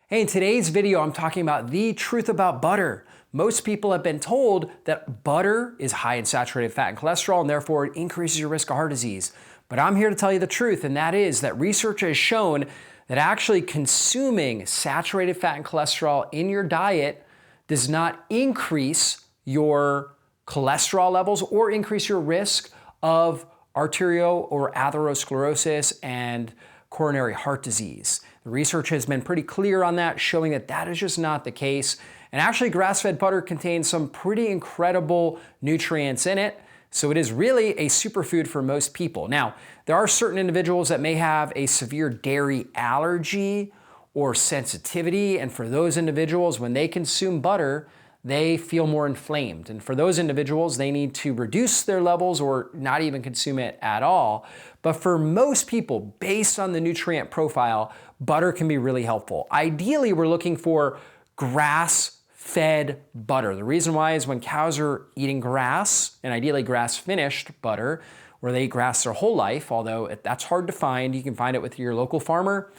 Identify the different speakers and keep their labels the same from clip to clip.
Speaker 1: Hey, in today's video, I'm talking about the truth about butter. Most people have been told that butter is high in saturated fat and cholesterol, and therefore it increases your risk of heart disease. But I'm here to tell you the truth, and that is that research has shown that actually consuming saturated fat and cholesterol in your diet does not increase your cholesterol levels or increase your risk of arterial or atherosclerosis and coronary heart disease. The research has been pretty clear on that, showing that that is just not the case. And actually, grass-fed butter contains some pretty incredible nutrients in it, so it is really a superfood for most people. Now, there are certain individuals that may have a severe dairy allergy or sensitivity, and for those individuals, when they consume butter, they feel more inflamed. And for those individuals, they need to reduce their levels or not even consume it at all. But for most people, based on the nutrient profile, butter can be really helpful. Ideally, we're looking for grass-fed butter. The reason why is when cows are eating grass, and ideally grass-finished butter, where they eat grass their whole life, although that's hard to find. You can find it with your local farmer.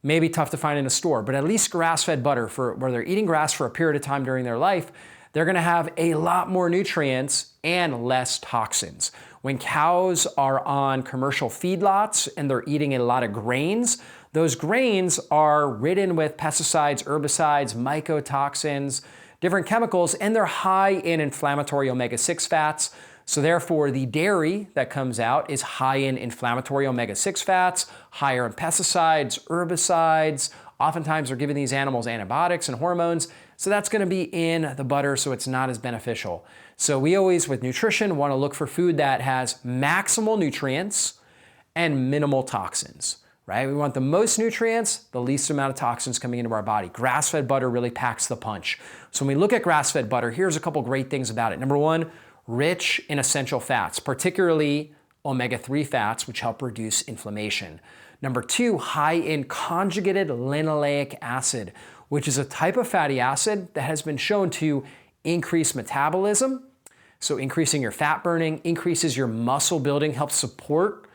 Speaker 1: Maybe tough to find in a store, but at least grass-fed butter where they're eating grass for a period of time during their life, they're gonna have a lot more nutrients and less toxins. When cows are on commercial feedlots and they're eating a lot of grains, those grains are ridden with pesticides, herbicides, mycotoxins, different chemicals, and they're high in inflammatory omega-6 fats. So therefore, the dairy that comes out is high in inflammatory omega-6 fats, higher in pesticides, herbicides. Oftentimes they're giving these animals antibiotics and hormones. So that's gonna be in the butter, so it's not as beneficial. So we always, with nutrition, wanna look for food that has maximal nutrients and minimal toxins, right? We want the most nutrients, the least amount of toxins coming into our body. Grass-fed butter really packs the punch. So when we look at grass-fed butter, here's a couple great things about it. Number one, rich in essential fats, particularly omega-3 fats, which help reduce inflammation. Number two, high in conjugated linoleic acid, which is a type of fatty acid that has been shown to increase metabolism. So increasing your fat burning, increases your muscle building, helps support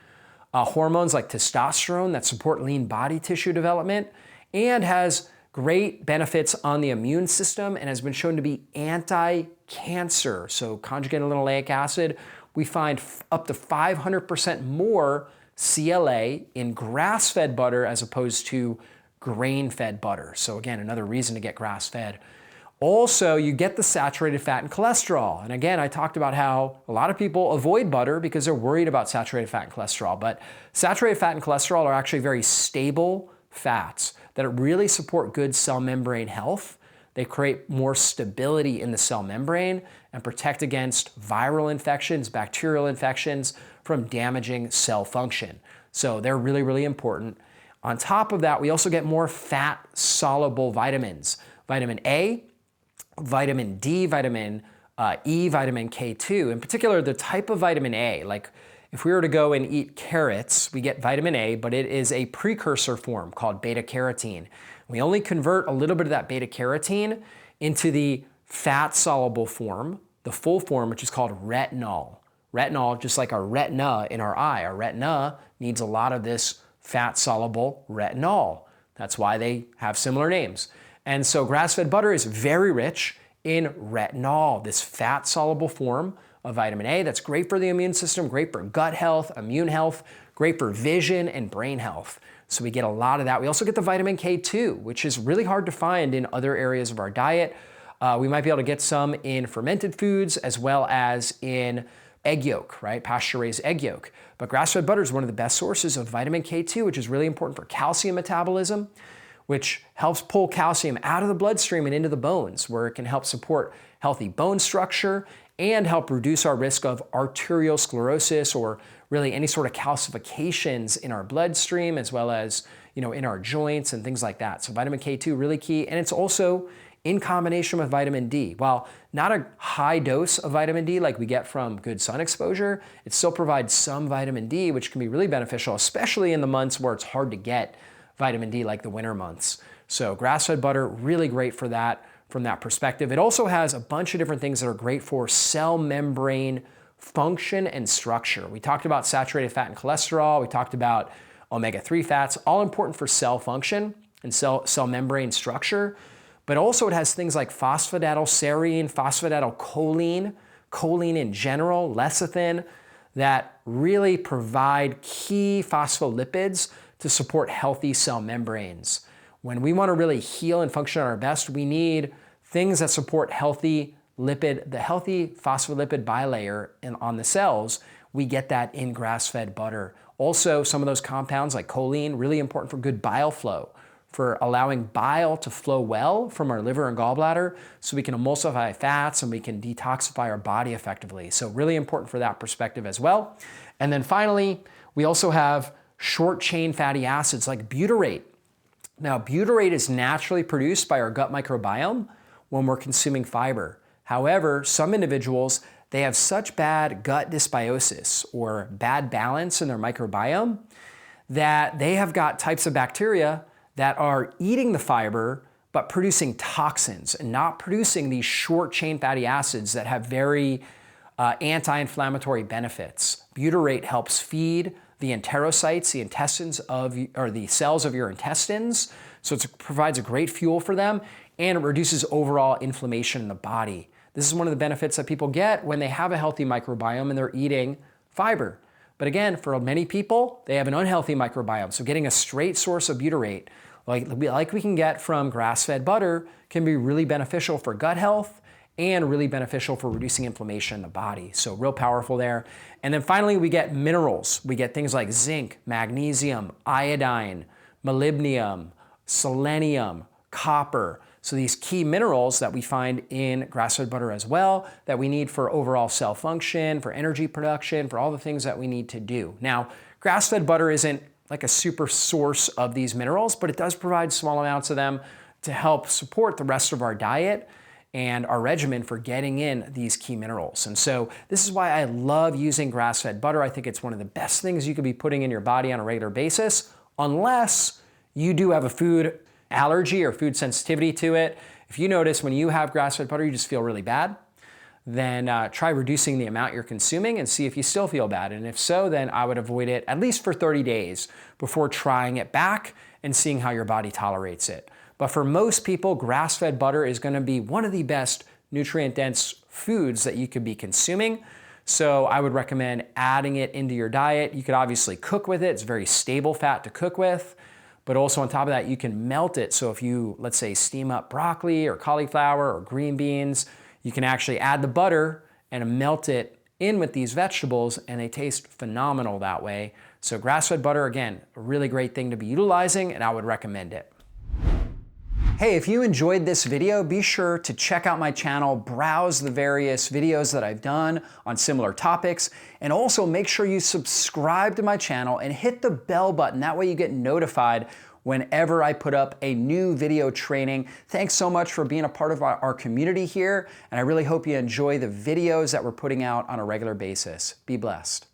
Speaker 1: hormones like testosterone that support lean body tissue development, and has great benefits on the immune system and has been shown to be anti-cancer. So conjugated linoleic acid, we find up to 500% more CLA in grass-fed butter as opposed to grain-fed butter. So again, another reason to get grass-fed. Also, you get the saturated fat and cholesterol. And again, I talked about how a lot of people avoid butter because they're worried about saturated fat and cholesterol. But saturated fat and cholesterol are actually very stable fats that really support good cell membrane health. They create more stability in the cell membrane and protect against viral infections, bacterial infections from damaging cell function. So they're really, really important. On top of that, we also get more fat-soluble vitamins. Vitamin A, vitamin D, vitamin E, vitamin K2. In particular, the type of vitamin A, like if we were to go and eat carrots, we get vitamin A, but it is a precursor form called beta carotene. We only convert a little bit of that beta carotene into the fat-soluble form, the full form, which is called retinol. Retinol, just like our retina in our eye. Our retina needs a lot of this fat-soluble retinol. That's why they have similar names. And so grass-fed butter is very rich in retinol, this fat-soluble form of vitamin A that's great for the immune system, great for gut health, immune health, great for vision and brain health. So we get a lot of that. We also get the vitamin K2, which is really hard to find in other areas of our diet. We might be able to get some in fermented foods as well as in egg yolk, right? Pasture-raised egg yolk. But grass-fed butter is one of the best sources of vitamin K2, which is really important for calcium metabolism, which helps pull calcium out of the bloodstream and into the bones, where it can help support healthy bone structure and help reduce our risk of arterial sclerosis or really any sort of calcifications in our bloodstream, as well as in our joints and things like that. So vitamin K2 really key, and it's also in combination with vitamin D. While not a high dose of vitamin D like we get from good sun exposure, it still provides some vitamin D, which can be really beneficial, especially in the months where it's hard to get vitamin D like the winter months. So grass-fed butter, really great for that from that perspective. It also has a bunch of different things that are great for cell membrane function and structure. We talked about saturated fat and cholesterol. We talked about omega-3 fats, all important for cell function. and cell membrane structure. But also it has things like phosphatidylserine, phosphatidylcholine, choline in general, lecithin, that really provide key phospholipids to support healthy cell membranes. When we want to really heal and function at our best, we need things that support the healthy phospholipid bilayer on the cells. We get that in grass-fed butter. Also, some of those compounds like choline, really important for good bile flow, for allowing bile to flow well from our liver and gallbladder so we can emulsify fats and we can detoxify our body effectively. So really important for that perspective as well. And then finally, we also have short chain fatty acids like butyrate. Now, butyrate is naturally produced by our gut microbiome when we're consuming fiber. However, some individuals, they have such bad gut dysbiosis or bad balance in their microbiome that they have got types of bacteria that are eating the fiber but producing toxins and not producing these short chain fatty acids that have very anti-inflammatory benefits. Butyrate helps feed the enterocytes, the intestines or the cells of your intestines, so it provides a great fuel for them, and it reduces overall inflammation in the body. This is one of the benefits that people get when they have a healthy microbiome and they're eating fiber. But again, for many people, they have an unhealthy microbiome, so getting a straight source of butyrate, like we can get from grass-fed butter, can be really beneficial for gut health and really beneficial for reducing inflammation in the body. So real powerful there. And then finally, we get minerals. We get things like zinc, magnesium, iodine, molybdenum, selenium, copper. So these key minerals that we find in grass-fed butter as well, that we need for overall cell function, for energy production, for all the things that we need to do. Now, grass-fed butter isn't like a super source of these minerals, but it does provide small amounts of them to help support the rest of our diet and our regimen for getting in these key minerals. And so this is why I love using grass-fed butter. I think it's one of the best things you could be putting in your body on a regular basis, unless you do have a food allergy or food sensitivity to it. If you notice when you have grass-fed butter, you just feel really bad, then try reducing the amount you're consuming and see if you still feel bad. And if so, then I would avoid it at least for 30 days before trying it back and seeing how your body tolerates it. But for most people, grass-fed butter is gonna be one of the best nutrient-dense foods that you could be consuming. So I would recommend adding it into your diet. You could obviously cook with it. It's very stable fat to cook with. But also on top of that, you can melt it. So if you, let's say, steam up broccoli or cauliflower or green beans, you can actually add the butter and melt it in with these vegetables, and they taste phenomenal that way. So grass-fed butter, again, a really great thing to be utilizing, and I would recommend it. Hey, if you enjoyed this video, be sure to check out my channel, browse the various videos that I've done on similar topics, and also make sure you subscribe to my channel and hit the bell button. That way you get notified whenever I put up a new video training. Thanks so much for being a part of our community here, and I really hope you enjoy the videos that we're putting out on a regular basis. Be blessed.